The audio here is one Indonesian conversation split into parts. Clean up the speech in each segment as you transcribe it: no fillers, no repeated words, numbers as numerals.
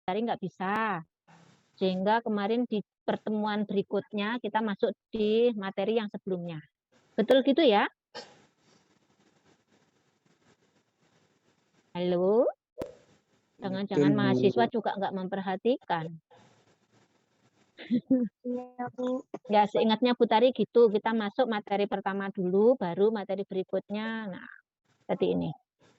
Tadi nggak bisa. Sehingga kemarin di pertemuan berikutnya kita masuk di materi yang sebelumnya. Betul gitu ya? Halo? Jangan-jangan mahasiswa juga nggak memperhatikan. Iya, Bu. Ya, seingatnya Bu Tari gitu, kita masuk materi pertama dulu, baru materi berikutnya. Nah, seperti ini.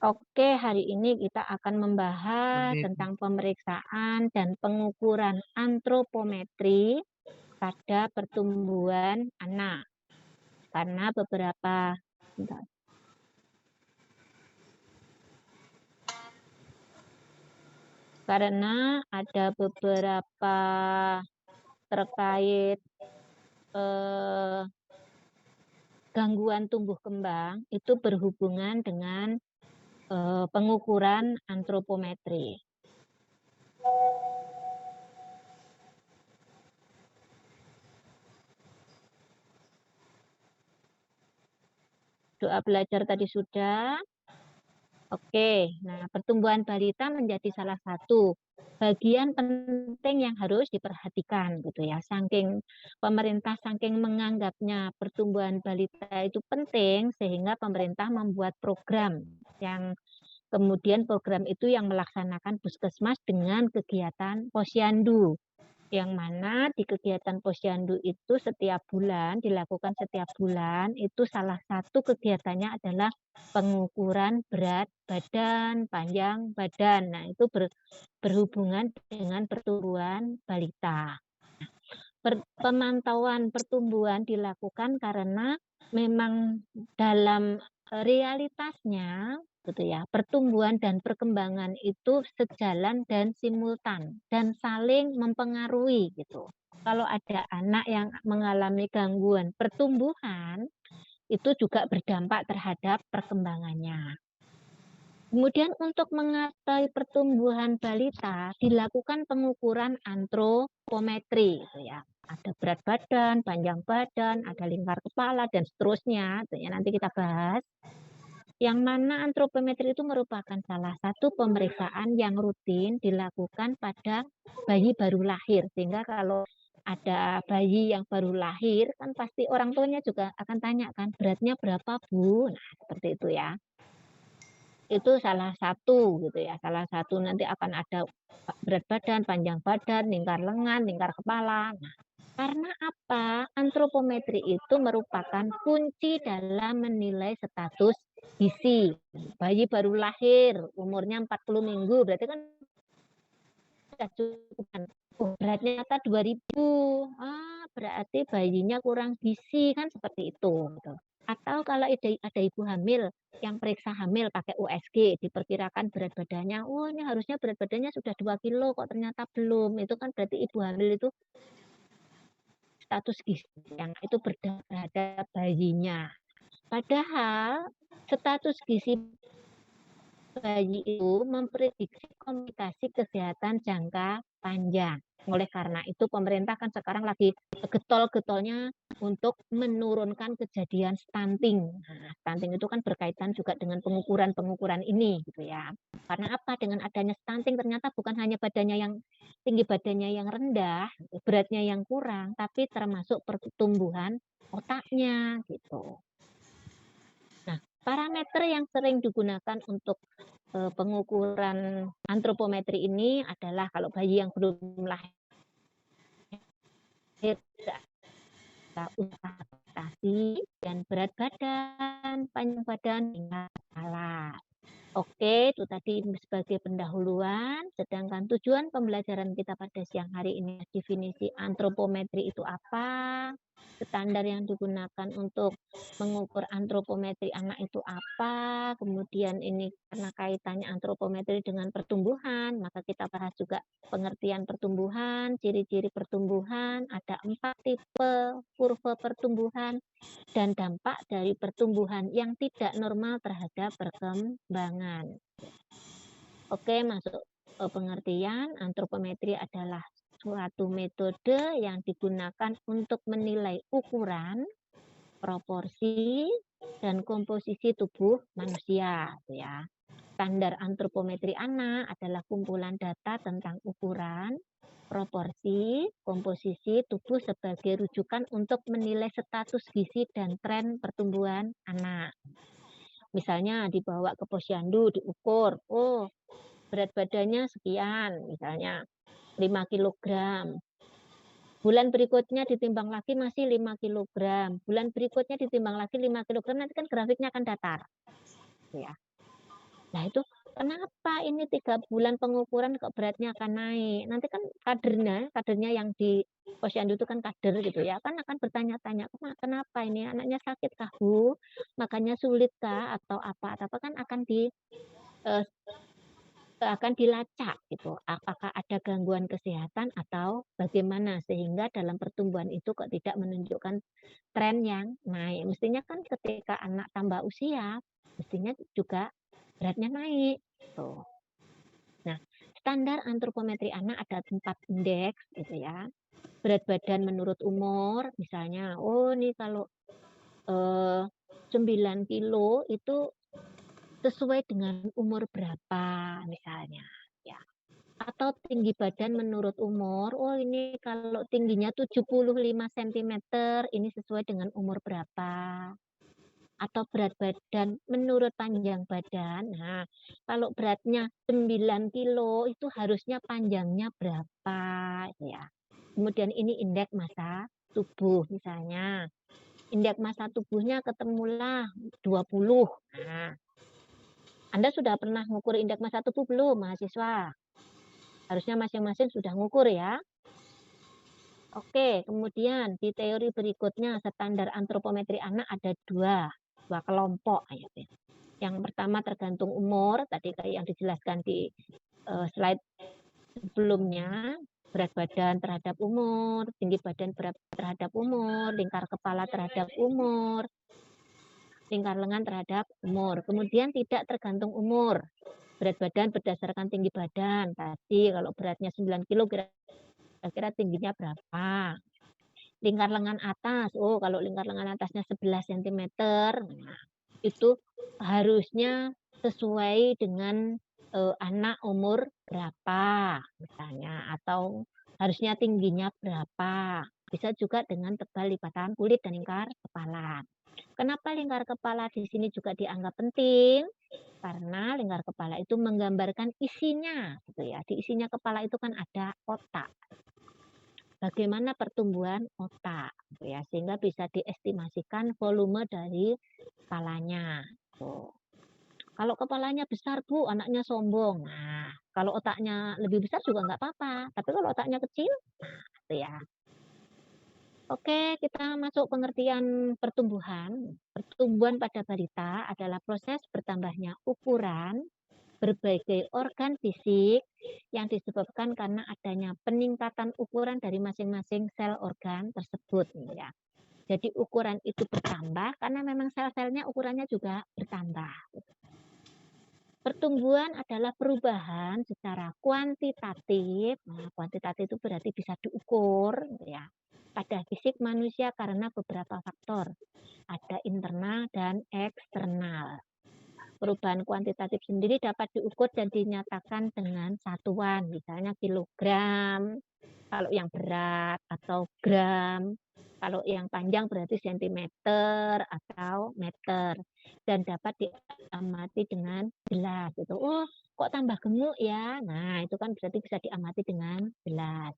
Oke, hari ini kita akan membahas tentang pemeriksaan dan pengukuran antropometri pada pertumbuhan anak. Karena beberapa ada beberapa terkait gangguan tumbuh kembang itu berhubungan dengan pengukuran antropometri. Doa belajar tadi sudah. Oke, nah pertumbuhan balita menjadi salah satu bagian penting yang harus diperhatikan gitu ya. Pemerintah saking menganggapnya pertumbuhan balita itu penting sehingga pemerintah membuat program yang kemudian program itu yang melaksanakan Puskesmas dengan kegiatan Posyandu. Yang mana di kegiatan Posyandu itu dilakukan setiap bulan, itu salah satu kegiatannya adalah pengukuran berat badan, panjang badan. Nah, itu berhubungan dengan pertumbuhan balita. Pemantauan pertumbuhan dilakukan karena memang dalam realitasnya gitu ya, pertumbuhan dan perkembangan itu sejalan dan simultan dan saling mempengaruhi gitu. Kalau ada anak yang mengalami gangguan pertumbuhan, itu juga berdampak terhadap perkembangannya. Kemudian untuk mengetahui pertumbuhan balita dilakukan pengukuran antropometri gitu ya. Ada berat badan, panjang badan, ada lingkar kepala dan seterusnya. Itu ya, nanti kita bahas. Yang mana antropometri itu merupakan salah satu pemeriksaan yang rutin dilakukan pada bayi baru lahir. Sehingga kalau ada bayi yang baru lahir, kan pasti orang tuanya juga akan tanya kan, beratnya berapa Bu? Nah, seperti itu ya. Itu salah satu gitu ya. Salah satu nanti akan ada berat badan, panjang badan, lingkar lengan, lingkar kepala. Nah, karena apa? Antropometri itu merupakan kunci dalam menilai status gizi. Bayi baru lahir, umurnya 40 minggu, berarti kan sudah cukup. Oh, beratnya nyata 2000. Berarti bayinya kurang gizi, kan seperti itu. Gitu. Atau kalau ada ibu hamil yang periksa hamil pakai USG, diperkirakan berat badannya, oh ini harusnya berat badannya sudah 2 kilo, kok ternyata belum. Itu kan berarti ibu hamil itu status gizi yang itu terhadap bayinya. Padahal status gizi bayi itu memprediksi komunikasi kesehatan jangka panjang. Oleh karena itu pemerintah kan sekarang lagi getol-getolnya untuk menurunkan kejadian stunting. Nah, stunting itu kan berkaitan juga dengan pengukuran-pengukuran ini gitu ya. Karena apa? Dengan adanya stunting ternyata bukan hanya tinggi badannya yang rendah, beratnya yang kurang, tapi termasuk pertumbuhan otaknya gitu. Nah, parameter yang sering digunakan untuk pengukuran antropometri ini adalah kalau bayi yang belum lahir usaha adaptasi dan berat badan, panjang badan, hingga kepala. Oke, itu tadi sebagai pendahuluan. Sedangkan tujuan pembelajaran kita pada siang hari ini, definisi antropometri itu apa? Standar yang digunakan untuk mengukur antropometri anak itu apa? Kemudian ini karena kaitannya antropometri dengan pertumbuhan, maka kita bahas juga pengertian pertumbuhan, ciri-ciri pertumbuhan, ada 4 tipe kurva pertumbuhan, dan dampak dari pertumbuhan yang tidak normal terhadap perkembangan. Oke, masuk pengertian. Antropometri adalah suatu metode yang digunakan untuk menilai ukuran, proporsi, dan komposisi tubuh manusia. Ya. Standar antropometri anak adalah kumpulan data tentang ukuran, proporsi, komposisi tubuh sebagai rujukan untuk menilai status gizi dan tren pertumbuhan anak. Misalnya dibawa ke posyandu, diukur, oh berat badannya sekian, misalnya 5 kilogram. Bulan berikutnya ditimbang lagi masih 5 kilogram. Bulan berikutnya ditimbang lagi 5 kilogram, nanti kan grafiknya akan datar. Ya. Nah itu kenapa ini 3 bulan pengukuran kok beratnya akan naik? Nanti kan kadernya yang di posyandu itu kan kader gitu ya, kan akan bertanya-tanya, kenapa ini anaknya sakit kah Bu? Makanya sulit kah? Atau apa? Atau apa kan eh, akan dilacak gitu, apakah ada gangguan kesehatan atau bagaimana sehingga dalam pertumbuhan itu kok tidak menunjukkan tren yang naik. Mestinya kan ketika anak tambah usia, mestinya juga beratnya naik. Tuh. Nah, standar antropometri anak ada 4 indeks gitu ya. Berat badan menurut umur, misalnya, oh nih kalau 9 kilo itu sesuai dengan umur berapa misalnya. Ya. Atau tinggi badan menurut umur, oh ini kalau tingginya 75 cm, ini sesuai dengan umur berapa. Atau berat badan menurut panjang badan, nah kalau beratnya 9 kilo itu harusnya panjangnya berapa, ya. Kemudian ini indeks massa tubuh misalnya. Indeks massa tubuhnya ketemulah 20. Nah, Anda sudah pernah mengukur indeks massa tubuh belum, mahasiswa? Harusnya masing-masing sudah ngukur ya. Oke, kemudian di teori berikutnya standar antropometri anak ada dua kelompok. Yang pertama tergantung umur, tadi kayak yang dijelaskan di slide sebelumnya, berat badan terhadap umur, tinggi badan terhadap umur, lingkar kepala terhadap umur, lingkar lengan terhadap umur. Kemudian tidak tergantung umur, berat badan berdasarkan tinggi badan. Tadi kalau beratnya 9 kilo kira-kira tingginya berapa. Lingkar lengan atas, oh kalau lingkar lengan atasnya 11 cm, nah, itu harusnya sesuai dengan anak umur berapa misalnya, atau harusnya tingginya berapa. Bisa juga dengan tebal lipatan kulit dan lingkar kepala. Kenapa lingkar kepala di sini juga dianggap penting? Karena lingkar kepala itu menggambarkan isinya, gitu ya. Di isinya kepala itu kan ada otak. Bagaimana pertumbuhan otak, gitu ya, sehingga bisa diestimasikan volume dari kepalanya. Tuh. Kalau kepalanya besar Bu, anaknya sombong. Nah, kalau otaknya lebih besar juga nggak apa-apa. Tapi kalau otaknya kecil, nah, gitu ya. Oke, kita masuk pengertian pertumbuhan. Pertumbuhan pada balita adalah proses bertambahnya ukuran berbagai organ fisik yang disebabkan karena adanya peningkatan ukuran dari masing-masing sel organ tersebut. Ya. Jadi ukuran itu bertambah karena memang sel-selnya ukurannya juga bertambah. Pertumbuhan adalah perubahan secara kuantitatif. Nah, kuantitatif itu berarti bisa diukur ya, pada fisik manusia karena beberapa faktor. Ada internal dan eksternal. Perubahan kuantitatif sendiri dapat diukur dan dinyatakan dengan satuan, misalnya kilogram, kalau yang berat, atau gram, kalau yang panjang berarti sentimeter atau meter, dan dapat diamati dengan jelas. Itu, oh kok tambah gemuk ya? Nah itu kan berarti bisa diamati dengan jelas.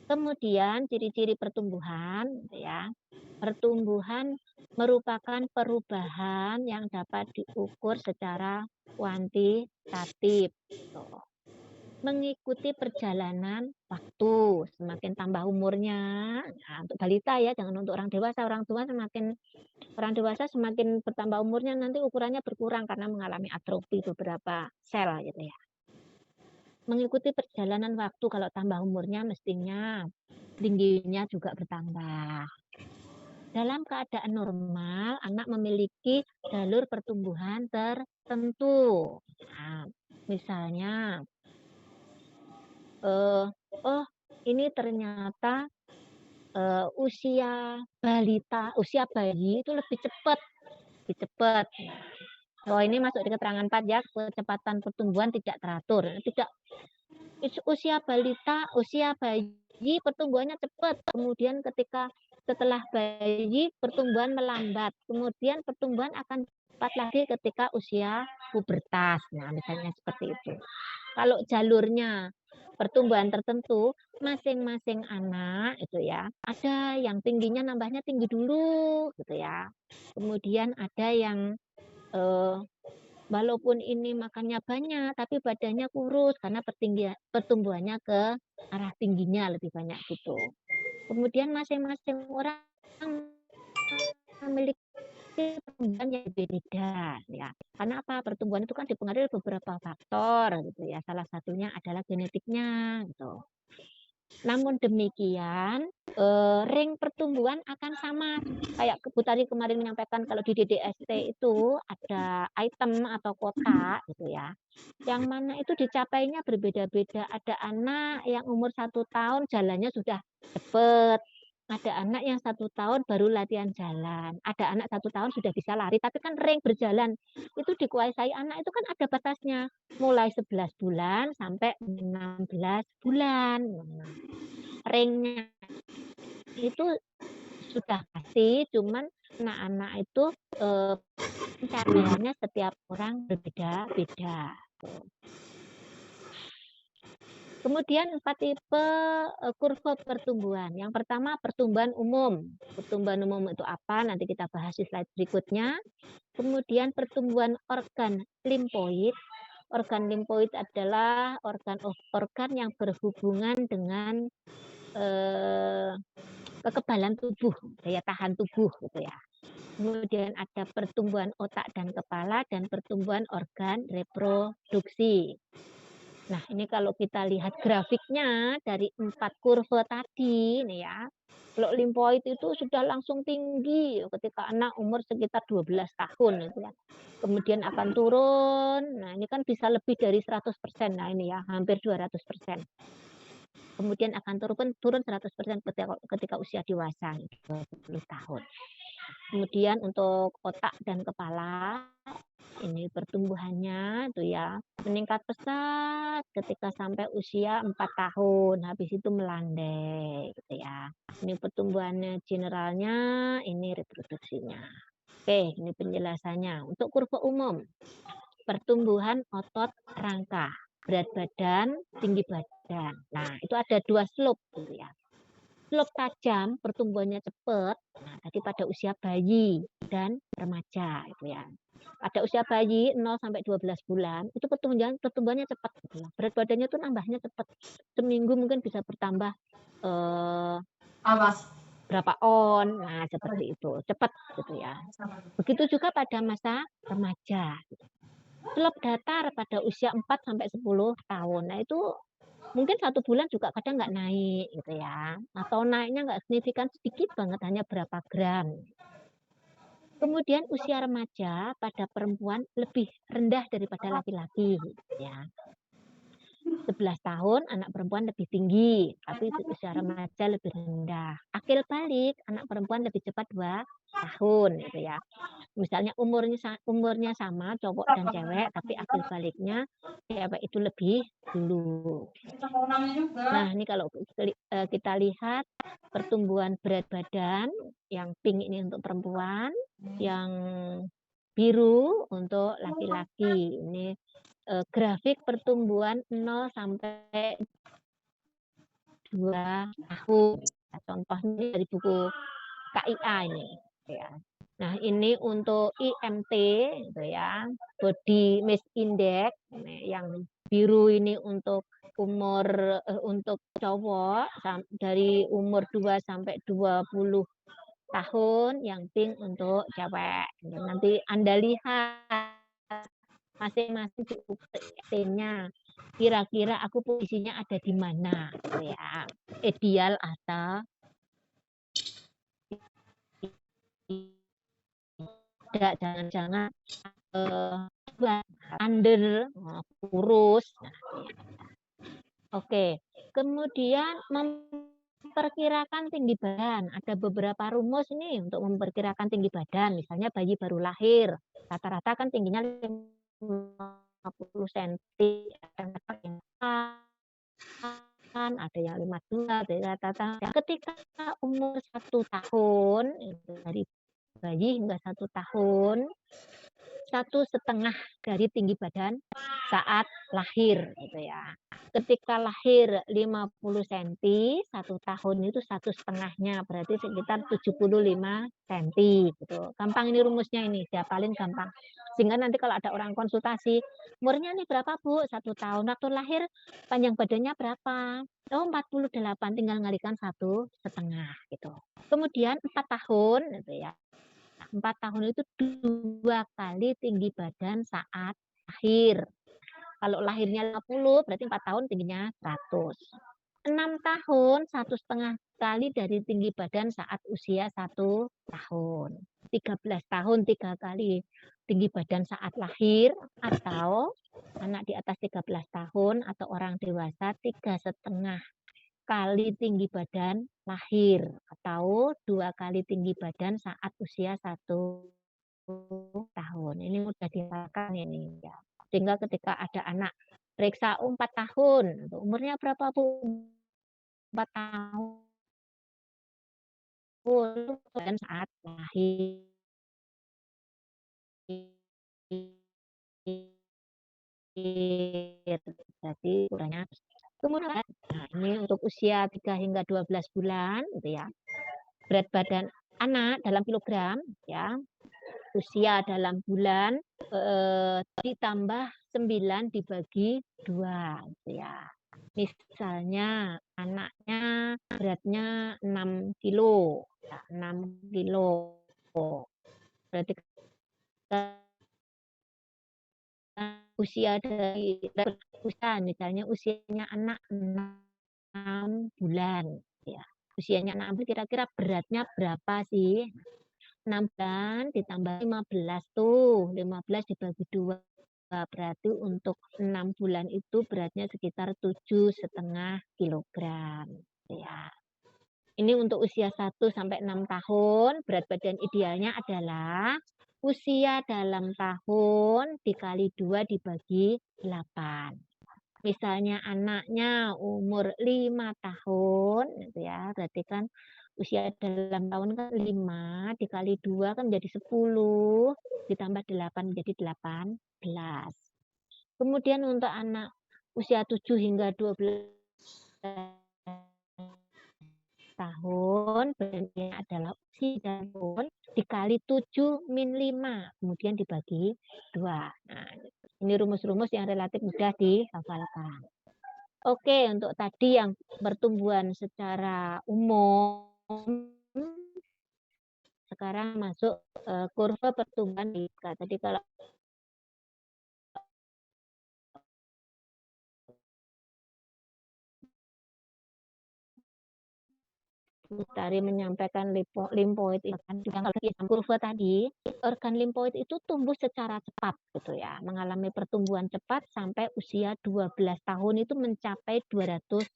Kemudian ciri-ciri pertumbuhan, ya. Pertumbuhan merupakan perubahan yang dapat diukur secara kuantitatif. Mengikuti perjalanan waktu, semakin tambah umurnya. Nah, untuk balita ya, jangan untuk orang dewasa. Orang dewasa semakin bertambah umurnya nanti ukurannya berkurang karena mengalami atrofi beberapa sel gitu ya. Mengikuti perjalanan waktu, kalau tambah umurnya mestinya tingginya juga bertambah. Dalam keadaan normal, anak memiliki jalur pertumbuhan tertentu. Nah, misalnya, oh ini ternyata usia balita, usia bayi itu lebih cepat. Oh, ini masuk di keterangan 4 ya, kecepatan pertumbuhan tidak teratur. Tidak usia balita, usia bayi pertumbuhannya cepat. Kemudian ketika setelah bayi pertumbuhan melambat. Kemudian pertumbuhan akan cepat lagi ketika usia pubertas. Nah, misalnya seperti itu. Kalau jalurnya pertumbuhan tertentu, masing-masing anak itu ya, ada yang tingginya nambahnya tinggi dulu gitu ya. Kemudian ada yang walaupun ini makannya banyak, tapi badannya kurus karena pertumbuhannya ke arah tingginya lebih banyak gitu. Kemudian masing-masing orang memiliki pertumbuhan yang berbeda ya. Karena apa? Pertumbuhan itu kan dipengaruhi beberapa faktor gitu ya. Salah satunya adalah genetiknya gitu. Namun demikian, ring pertumbuhan akan sama. Kayak Bu tadi kemarin menyampaikan kalau di DDST itu ada item atau kotak gitu ya. Yang mana itu dicapainya berbeda-beda. Ada anak yang umur 1 tahun jalannya sudah cepat. Ada anak yang 1 tahun baru latihan jalan. Ada anak 1 tahun sudah bisa lari. Tapi kan ring berjalan itu dikuasai anak itu kan ada batasnya. Mulai 11 bulan sampai 16 bulan. Ringnya itu sudah pasti, cuman anak-anak itu pencapaiannya setiap orang berbeda-beda. Kemudian 4 tipe kurva pertumbuhan. Yang pertama pertumbuhan umum. Pertumbuhan umum itu apa? Nanti kita bahas di slide berikutnya. Kemudian pertumbuhan organ limfoid. Organ limfoid adalah organ yang berhubungan dengan kekebalan tubuh, daya tahan tubuh gitu ya. Kemudian ada pertumbuhan otak dan kepala dan pertumbuhan organ reproduksi. Nah, ini kalau kita lihat grafiknya dari 4 kurva tadi nih ya. Kalau limfoid itu sudah langsung tinggi ketika anak umur sekitar 12 tahun gitu ya. Kemudian akan turun. Nah, ini kan bisa lebih dari 100%. Nah, ini ya, hampir 200%. Kemudian akan turun 100% ketika usia dewasa 20 tahun. Kemudian untuk otak dan kepala ini pertumbuhannya itu ya meningkat pesat ketika sampai usia 4 tahun, habis itu melandai gitu ya. Ini pertumbuhannya generalnya, ini reproduksinya. Oke, ini penjelasannya. Untuk kurva umum, pertumbuhan otot rangka, berat badan, tinggi badan. Nah, itu ada 2 slope gitu ya. Slope tajam, pertumbuhannya cepat, nah tadi pada usia bayi dan remaja itu ya. Pada usia bayi 0 sampai 12 bulan itu pertumbuhannya cepat gitu ya. Berat badannya tuh nambahnya cepat. Seminggu mungkin bisa bertambah berapa on. Nah, seperti itu. Cepat gitu ya. Begitu juga pada masa remaja. Slope datar pada usia 4 sampai 10 tahun. Nah, itu mungkin 1 bulan juga kadang nggak naik gitu ya. Atau naiknya nggak signifikan, sedikit banget, hanya berapa gram. Kemudian usia remaja pada perempuan lebih rendah daripada laki-laki ya. 11 tahun anak perempuan lebih tinggi, tapi usia remaja lebih rendah. Akil balik anak perempuan lebih cepat 2 tahun gitu ya. Misalnya umurnya sama cowok dan cewek, tapi akil baliknya cewek itu lebih dulu. Nah, ini kalau kita lihat pertumbuhan berat badan, yang pink ini untuk perempuan, yang biru untuk laki-laki. Ini grafik pertumbuhan 0 sampai 2 tahun. Contohnya dari buku KIA ini. Ya. Nah, ini untuk IMT gitu ya, body mass index yang biru ini untuk untuk cowok dari umur 2 sampai 20 tahun, yang pink untuk cewek. Nanti Anda lihat masing-masing IMT-nya. Kira-kira aku posisinya ada di mana gitu ya. Ideal atau tidak, jangan-jangan under, kurus. Oke, kemudian memperkirakan tinggi badan. Ada beberapa rumus nih untuk memperkirakan tinggi badan. Misalnya bayi baru lahir. Rata-rata kan tingginya 50 senti, kadang-kadang ada yang 52, dari rata-rata. Ketika umur 1 tahun, itu dari bayi hingga 1 tahun, 1,5 dari tinggi badan saat lahir, gitu ya. Ketika lahir 50 senti, 1 tahun itu 1,5-nya, berarti sekitar 75 senti, gitu. Gampang ini rumusnya ini, dihafalin gampang. Sehingga nanti kalau ada orang konsultasi, umurnya nih berapa Bu? 1 tahun. Waktu lahir panjang badannya berapa? Oh 48, tinggal ngalikan 1,5 gitu. Kemudian 4 tahun, gitu ya. 4 tahun itu 2 kali tinggi badan saat lahir. Kalau lahirnya 50, berarti 4 tahun tingginya 100. 6 tahun, 1,5 kali dari tinggi badan saat usia 1 tahun. 13 tahun, 3 kali tinggi badan saat lahir, atau anak di atas 13 tahun atau orang dewasa 3,5 kali tinggi badan lahir, atau 2 kali tinggi badan saat usia 1 tahun. Ini mudah dihafalkan ini ya. Sehingga ketika ada anak periksa, 4 tahun, umurnya berapa Bu? 4 tahun dan saat lahir. Jadi ukurannya. Kemudian, nah ini untuk usia 3 hingga 12 bulan gitu ya. Berat badan anak dalam kilogram ya. Usia dalam bulan ditambah 9 dibagi 2 gitu ya. Misalnya anaknya beratnya 6 kilo, ya, 6 kilo. Berarti usia dari usia, misalnya usianya anak 6 bulan, ya. Usianya 6 bulan, kira-kira beratnya berapa sih? 6 bulan ditambah 15 tuh, 15 dibagi 2, berarti untuk 6 bulan itu beratnya sekitar 7,5 kilogram, ya. Ini untuk usia 1 sampai 6 tahun, berat badan idealnya adalah usia dalam tahun dikali 2 dibagi 8. Misalnya anaknya umur 5 tahun, gitu ya, berarti kan usia dalam tahun kan 5 dikali 2 kan menjadi 10, ditambah 8 menjadi 18. Kemudian untuk anak usia 7 hingga 12 tahun, berarti adalah usia tahun dikali 7 min 5, kemudian dibagi 2. Nah, ini rumus-rumus yang relatif mudah dihafalkan. Oke, untuk tadi yang pertumbuhan secara umum, sekarang masuk kurva pertumbuhan Dika. Tadi kalau Utari menyampaikan limfoid itu kan kalau kurva tadi, organ limfoid itu tumbuh secara cepat gitu ya, mengalami pertumbuhan cepat sampai usia 12 tahun itu mencapai 200%.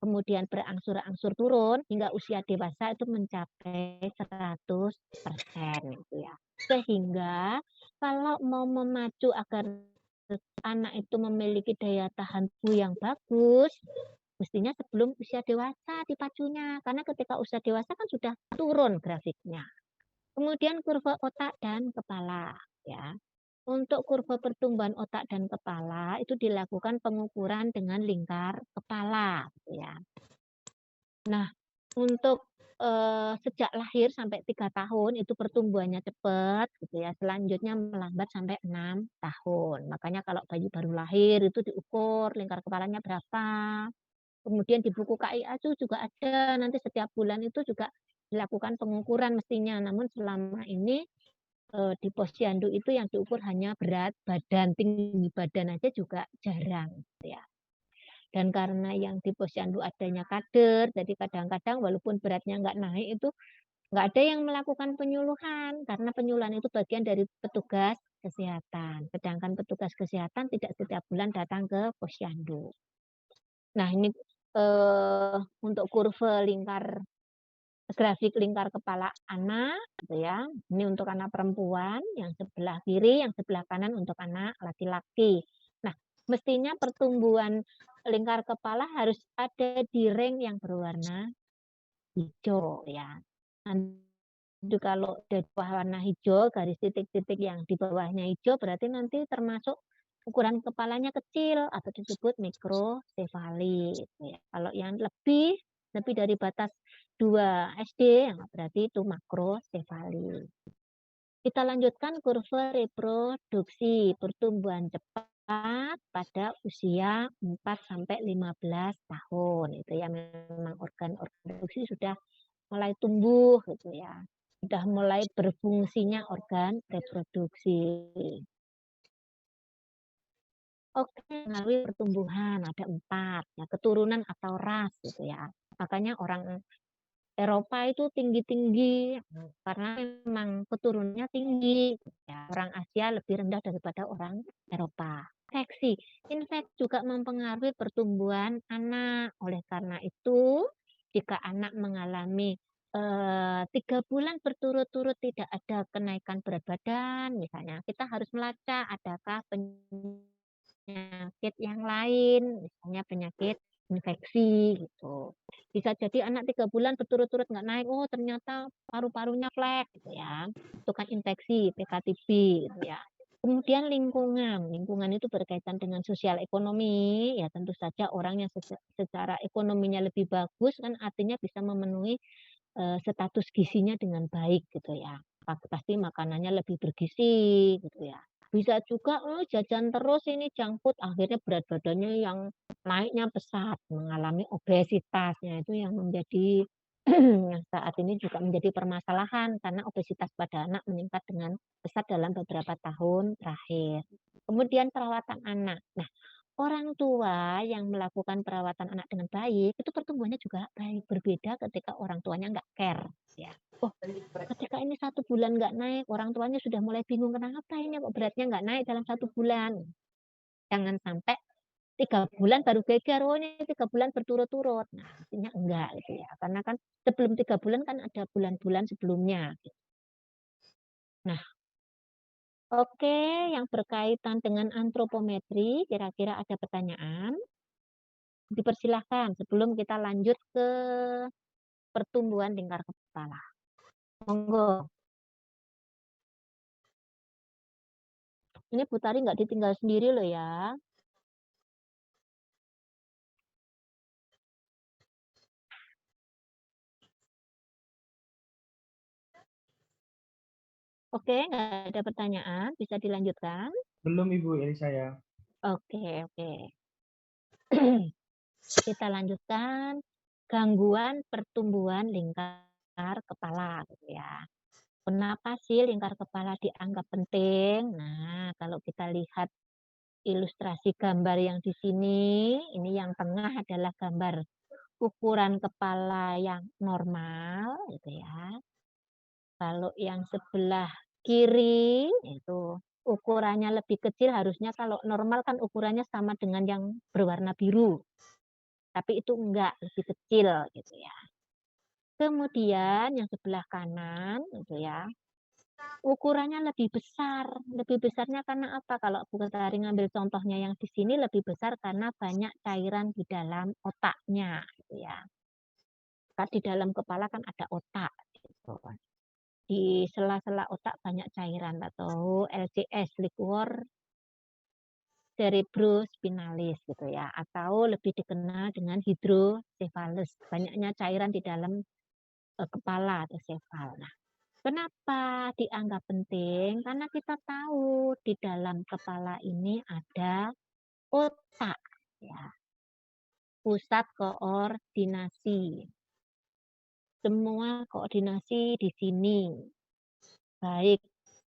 Kemudian berangsur-angsur turun hingga usia dewasa itu mencapai 100% gitu ya. Sehingga kalau mau memacu agar anak itu memiliki daya tahan tubuh yang bagus, mestinya sebelum usia dewasa dipacunya, karena ketika usia dewasa kan sudah turun grafiknya. Kemudian kurva otak dan kepala, ya. Untuk kurva pertumbuhan otak dan kepala itu dilakukan pengukuran dengan lingkar kepala, gitu ya. Nah, untuk sejak lahir sampai 3 tahun itu pertumbuhannya cepat, gitu ya. Selanjutnya melambat sampai 6 tahun. Makanya kalau bayi baru lahir itu diukur lingkar kepalanya berapa. Kemudian di buku KIA itu juga ada, nanti setiap bulan itu juga dilakukan pengukuran mestinya. Namun selama ini di posyandu itu yang diukur hanya berat badan, tinggi badan aja juga jarang, gitu ya. Dan karena yang di posyandu adanya kader, jadi kadang-kadang walaupun beratnya nggak naik itu nggak ada yang melakukan penyuluhan, karena penyuluhan itu bagian dari petugas kesehatan. Sedangkan petugas kesehatan tidak setiap bulan datang ke posyandu. Nah ini untuk kurva lingkar grafik lingkar kepala anak, gitu ya. Ini untuk anak perempuan, yang sebelah kiri, yang sebelah kanan untuk anak laki-laki. Nah, mestinya pertumbuhan lingkar kepala harus ada di ring yang berwarna hijau ya. Nanti kalau udah warna hijau, garis titik-titik yang di bawahnya hijau berarti nanti termasuk ukuran kepalanya kecil atau disebut mikrosefali gitu ya. Kalau yang lebih lebih dari batas 2 SD, ya berarti itu makrosefali. Kita lanjutkan kurva reproduksi, pertumbuhan cepat pada usia 4 sampai 15 tahun. Itu ya memang organ-organ reproduksi sudah mulai tumbuh gitu ya. Sudah mulai berfungsinya organ reproduksi. Oke, melalui pertumbuhan ada 4 ya, keturunan atau ras gitu ya. Makanya orang Eropa itu tinggi-tinggi, karena memang keturunannya tinggi, ya. Orang Asia lebih rendah daripada orang Eropa. Infeksi, infeksi juga mempengaruhi pertumbuhan anak. Oleh karena itu, jika anak mengalami 3 bulan berturut-turut tidak ada kenaikan berat badan, misalnya, kita harus melacak adakah penyakit yang lain, misalnya penyakit infeksi gitu. Bisa jadi anak 3 bulan berturut-turut nggak naik, oh ternyata paru-parunya flek gitu ya. Itu kan infeksi, PKTB gitu ya. Kemudian lingkungan, lingkungan itu berkaitan dengan sosial ekonomi, ya tentu saja orang yang secara ekonominya lebih bagus kan artinya bisa memenuhi status gizinya dengan baik gitu ya. Pasti makanannya lebih bergizi gitu ya. Bisa juga, oh jajan terus ini junk food, akhirnya berat badannya yang naiknya pesat, mengalami obesitas. Ya, itu yang menjadi yang saat ini juga menjadi permasalahan karena obesitas pada anak meningkat dengan pesat dalam beberapa tahun terakhir. Kemudian perawatan anak. Nah, orang tua yang melakukan perawatan anak dengan baik, itu pertumbuhannya juga baik. Berbeda ketika orang tuanya nggak care. Ya. Oh, ketika ini 1 bulan nggak naik, orang tuanya sudah mulai bingung, kenapa ini kok beratnya nggak naik dalam 1 bulan. Jangan sampai 3 bulan baru geger, oh ini 3 bulan berturut-turut. Nah, artinya enggak gitu ya. Karena kan sebelum 3 bulan kan ada bulan-bulan sebelumnya. Nah, oke, yang berkaitan dengan antropometri, kira-kira ada pertanyaan? Dipersilahkan sebelum kita lanjut ke pertumbuhan lingkar kepala. Monggo. Ini Bu Tari nggak ditinggal sendiri loh ya. Oke, nggak ada pertanyaan, bisa dilanjutkan? Belum Ibu, ini saya. Oke, oke. Kita lanjutkan gangguan pertumbuhan lingkar kepala gitu ya. Kenapa sih lingkar kepala dianggap penting? Nah, kalau kita lihat ilustrasi gambar yang di sini, ini yang tengah adalah gambar ukuran kepala yang normal gitu ya. Kalau yang sebelah kiri itu ukurannya lebih kecil, harusnya kalau normal kan ukurannya sama dengan yang berwarna biru. Tapi itu enggak, lebih kecil gitu ya. Kemudian yang sebelah kanan gitu ya, ukurannya lebih besar. Lebih besarnya karena apa? Kalau Bu Tari ngambil contohnya yang di sini lebih besar karena banyak cairan di dalam otaknya gitu ya. Kan di dalam kepala kan ada otak gitu. Di sela-sela otak banyak cairan atau LCS, liquor cerebrospinalis gitu ya, atau lebih dikenal dengan hidrosefalus, banyaknya cairan di dalam kepala atau sefal. Nah, kenapa dianggap penting? Karena kita tahu di dalam kepala ini ada otak, ya, pusat koordinasi. Semua koordinasi di sini, baik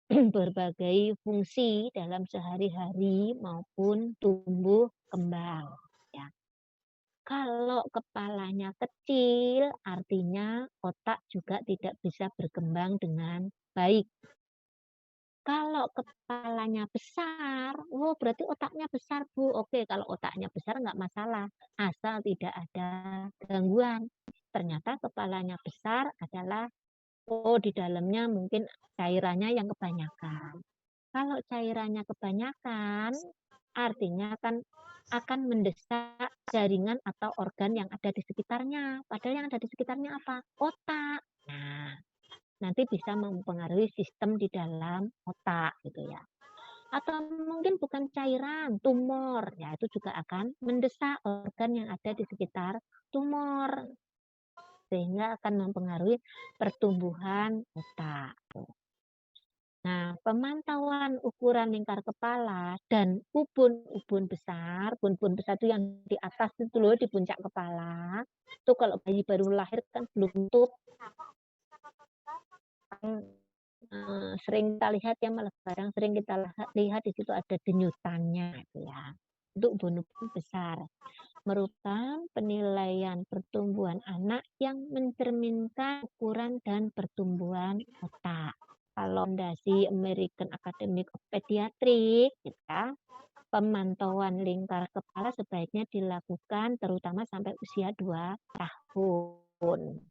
berbagai fungsi dalam sehari-hari maupun tumbuh kembang. Ya. Kalau kepalanya kecil, artinya otak juga tidak bisa berkembang dengan baik. Kalau kepalanya besar, oh berarti otaknya besar Bu. Oke, kalau otaknya besar nggak masalah, asal tidak ada gangguan. ternyata kepalanya besar adalah, oh di dalamnya mungkin cairannya yang kebanyakan. Kalau cairannya kebanyakan, artinya kan akan mendesak jaringan atau organ yang ada di sekitarnya. Padahal yang ada di sekitarnya apa? Otak. Nah, nanti bisa mempengaruhi sistem di dalam otak gitu ya. Atau mungkin bukan cairan, tumor. Ya, itu juga akan mendesak organ yang ada di sekitar tumor sehingga akan mempengaruhi pertumbuhan otak. Nah, pemantauan ukuran lingkar kepala dan ubun-ubun besar, ubun-ubun besar itu yang di atas itu loh, di puncak kepala. Itu kalau bayi baru lahir kan belum tutup, sering kita lihat ya, malah sekarang sering kita lihat di situ ada denyutannya itu ya. Itu ubun-ubun besar. Merupakan penilaian pertumbuhan anak yang mencerminkan ukuran dan pertumbuhan otak. Kalau rekomendasi American Academy of Pediatrics, ya, pemantauan lingkar kepala sebaiknya dilakukan terutama sampai usia 2 tahun.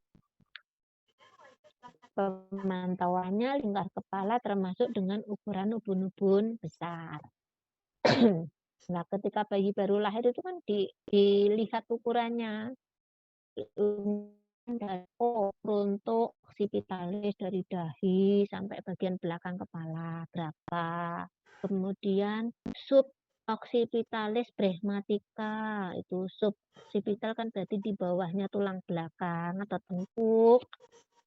Pemantauannya lingkar kepala termasuk dengan ukuran ubun-ubun besar. Nah, ketika bayi baru lahir itu kan dilihat ukurannya. Fronto occipitalis dari dahi sampai bagian belakang kepala berapa. Kemudian sub occipitalis bregmatica, itu sub occipital kan berarti di bawahnya tulang belakang atau tengkuk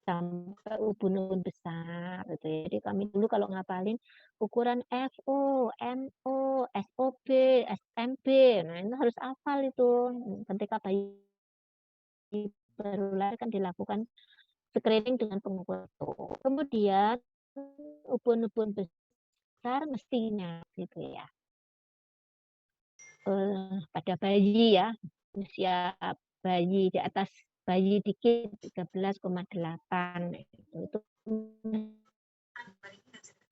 sampai ubun-ubun besar gitu ya. Jadi kami dulu kalau ngapalin ukuran FO, MO, SOB, SMB, nah itu harus hafal itu ketika bayi baru lahir kan dilakukan screening dengan pengukur itu. Kemudian ubun-ubun besar mestinya gitu ya. Pada bayi ya, usia bayi di atas bayi dikit 13,8 itu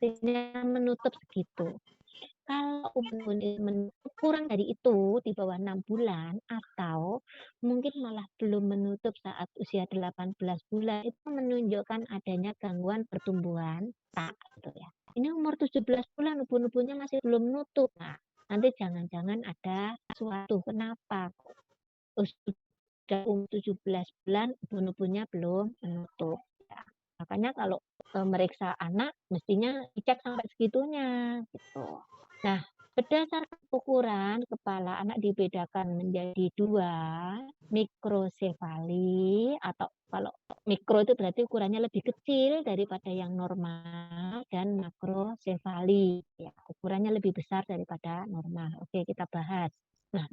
mestinya menutup segitu. Kalau ubun kurang dari itu di bawah 6 bulan atau mungkin malah belum menutup saat usia 18 bulan itu menunjukkan adanya gangguan pertumbuhan otak gitu ya. Ini umur 17 bulan ubun-ubunnya masih belum nutup. Nah, nanti jangan-jangan ada sesuatu. Kenapa? Sudah umur 17 bulan ubun-ubunnya belum menutup. Ya. Makanya kalau meriksa anak mestinya dicek sampai segitunya gitu. Nah, berdasarkan ukuran kepala anak dibedakan menjadi 2, mikrosefali atau kalau mikro itu berarti ukurannya lebih kecil daripada yang normal dan makrosefali ya, ukurannya lebih besar daripada normal. Oke, kita bahas. Nah,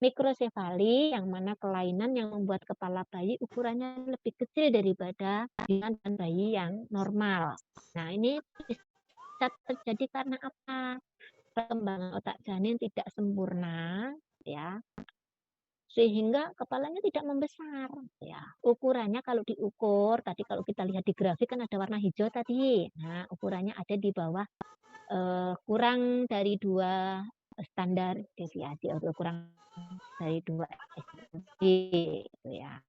mikrosefali yang mana kelainan yang membuat kepala bayi ukurannya lebih kecil daripada dan bayi yang normal. Nah, ini bisa terjadi karena apa? Perkembangan otak janin tidak sempurna ya, sehingga kepalanya tidak membesar ya. Ukurannya kalau diukur tadi kalau kita lihat di grafik kan ada warna hijau tadi. Nah, ukurannya ada di bawah kurang dari 2 standar deviasi atau kurang dari 2 gitu ya.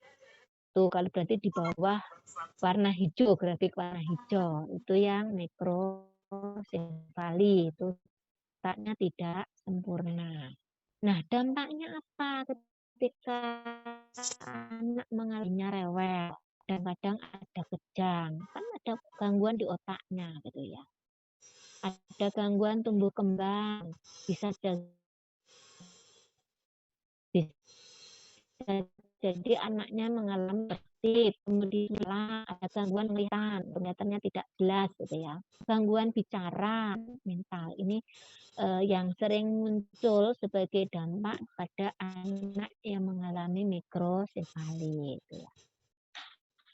Tuh kalau berarti di bawah warna hijau, grafik warna hijau itu yang mikrosefali itu otaknya tidak sempurna. Nah, dampaknya apa ketika anak mengalaminya rewel dan kadang ada kejang, kan ada gangguan di otaknya gitu ya. Ada gangguan tumbuh kembang, bisa jadi anaknya mengalami tertib, kemudian ada gangguan penglihatannya tidak jelas gitu ya. Gangguan bicara, mental ini yang sering muncul sebagai dampak pada anak yang mengalami mikrosefali gitu ya.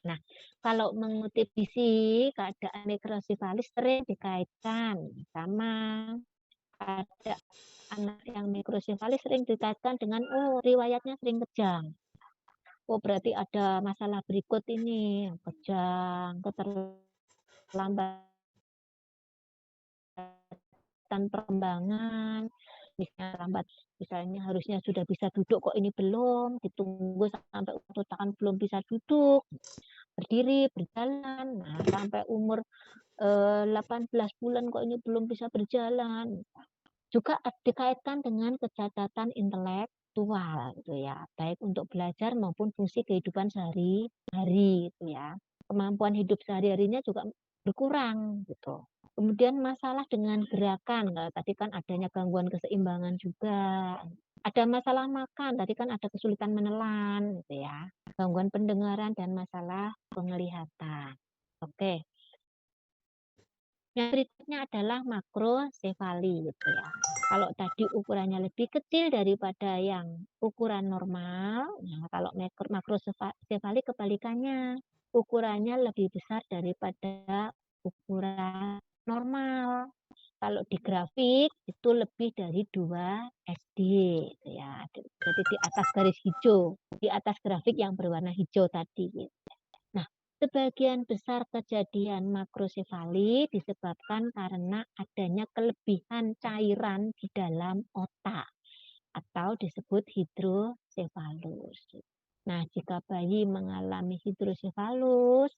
Nah, kalau mengutip gizi, keadaan mikrosefalis sering dikaitkan sama pada anak yang mikrosefalis sering dikaitkan dengan riwayatnya sering kejang. Oh, berarti ada masalah berikut ini, kejang, keterlambatan perkembangan, misalnya lambat, misalnya harusnya sudah bisa duduk kok ini belum, ditunggu sampai otak belum bisa duduk, berdiri, berjalan, nah sampai umur 18 bulan kok ini belum bisa berjalan. Juga dikaitkan dengan kecacatan intelektual gitu ya, baik untuk belajar maupun fungsi kehidupan sehari-hari gitu ya. Kemampuan hidup sehari-harinya juga berkurang gitu. Kemudian masalah dengan gerakan, kalau tadi kan adanya gangguan keseimbangan juga. Ada masalah makan, tadi kan ada kesulitan menelan gitu ya. Gangguan pendengaran dan masalah penglihatan. Oke. Yang berikutnya adalah makrosefali gitu ya. Kalau tadi ukurannya lebih kecil daripada yang ukuran normal, nah kalau makrosefali kebalikannya, ukurannya lebih besar daripada ukuran normal. Kalau di grafik itu lebih dari 2 SD gitu ya. Jadi di atas garis hijau, di atas grafik yang berwarna hijau tadi gitu. Nah, sebagian besar kejadian makrosefali disebabkan karena adanya kelebihan cairan di dalam otak atau disebut hidrosefalus. Nah, jika bayi mengalami hidrosefalus,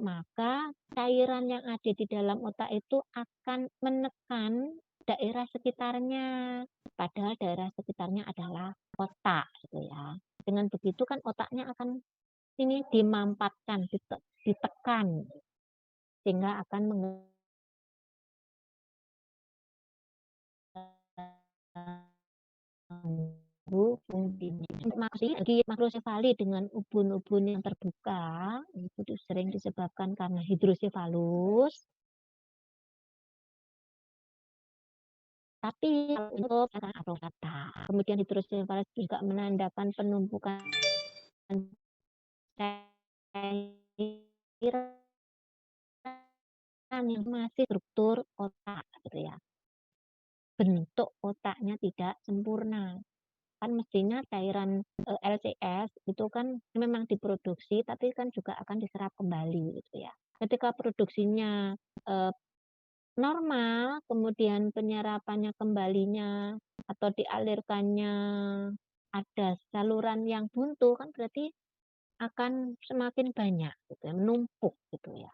maka cairan yang ada di dalam otak itu akan menekan daerah sekitarnya. Padahal daerah sekitarnya adalah otak, gitu ya. Dengan begitu kan otaknya akan ini dimampatkan, ditekan, sehingga akan mengganggu fungsinya. Untuk makrosefali dengan ubun-ubun yang terbuka, itu sering disebabkan karena hidrosefalus. Tapi untuk kata kemudian hidrosefalus juga menandakan penumpukan cairan yang masih struktur otak gitu ya. Bentuk otaknya tidak sempurna. Kan mestinya cairan LCS itu kan memang diproduksi tapi kan juga akan diserap kembali gitu ya. Ketika produksinya normal, kemudian penyerapannya kembalinya atau dialirkannya ada saluran yang buntu kan berarti akan semakin banyak gitu ya, menumpuk gitu ya.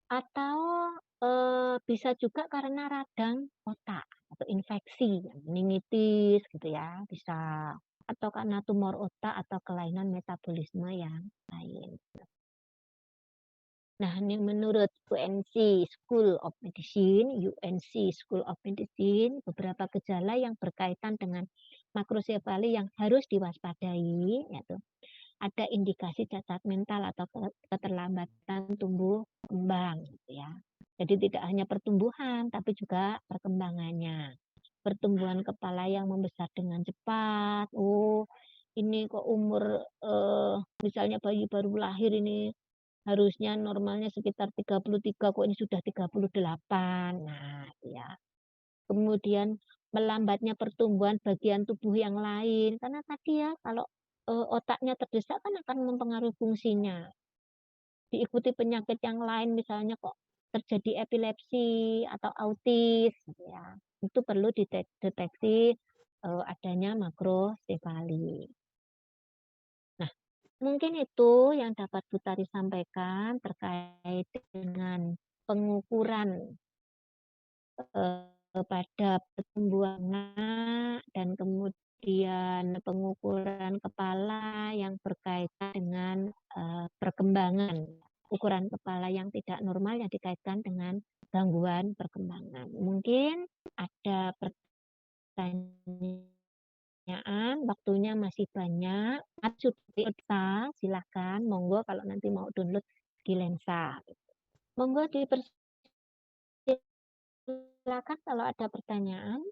Atau bisa juga karena radang otak atau infeksi, meningitis gitu ya, bisa. Atau karena tumor otak atau kelainan metabolisme yang lain. Nah, ini menurut UNC School of Medicine, beberapa gejala yang berkaitan dengan makrosefali yang harus diwaspadai, yaitu ada indikasi cacat mental atau keterlambatan tumbuh kembang gitu ya. Jadi tidak hanya pertumbuhan tapi juga perkembangannya. Pertumbuhan kepala yang membesar dengan cepat. Oh, ini kok umur misalnya bayi baru lahir ini harusnya normalnya sekitar 33 kok ini sudah 38. Nah, ya. Kemudian melambatnya pertumbuhan bagian tubuh yang lain karena tadi ya kalau otaknya terdesak kan akan mempengaruhi fungsinya. Diikuti penyakit yang lain misalnya kok terjadi epilepsi atau autis gitu ya. Itu perlu dideteksi adanya makrosefali. Nah, mungkin itu yang dapat Bu Tari sampaikan terkait dengan pengukuran pada pertumbuhan anak dan kemudian pengukuran kepala yang berkaitan dengan perkembangan. Ukuran kepala yang tidak normal yang dikaitkan dengan gangguan perkembangan. Mungkin ada pertanyaan, waktunya masih banyak. Sudah silahkan, monggo kalau nanti mau download di Lensa. Monggo silakan kalau ada pertanyaan.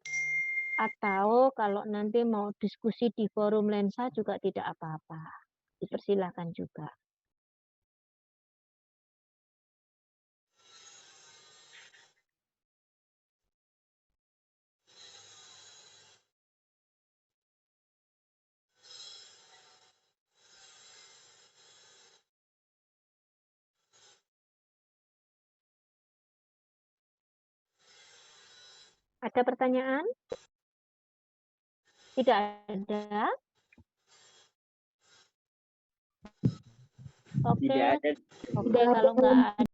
Atau kalau nanti mau diskusi di forum Lensa juga tidak apa-apa. Dipersilakan juga. Ada pertanyaan? Tidak ada? Oke. Tidak ada. Oke, kalau nggak ada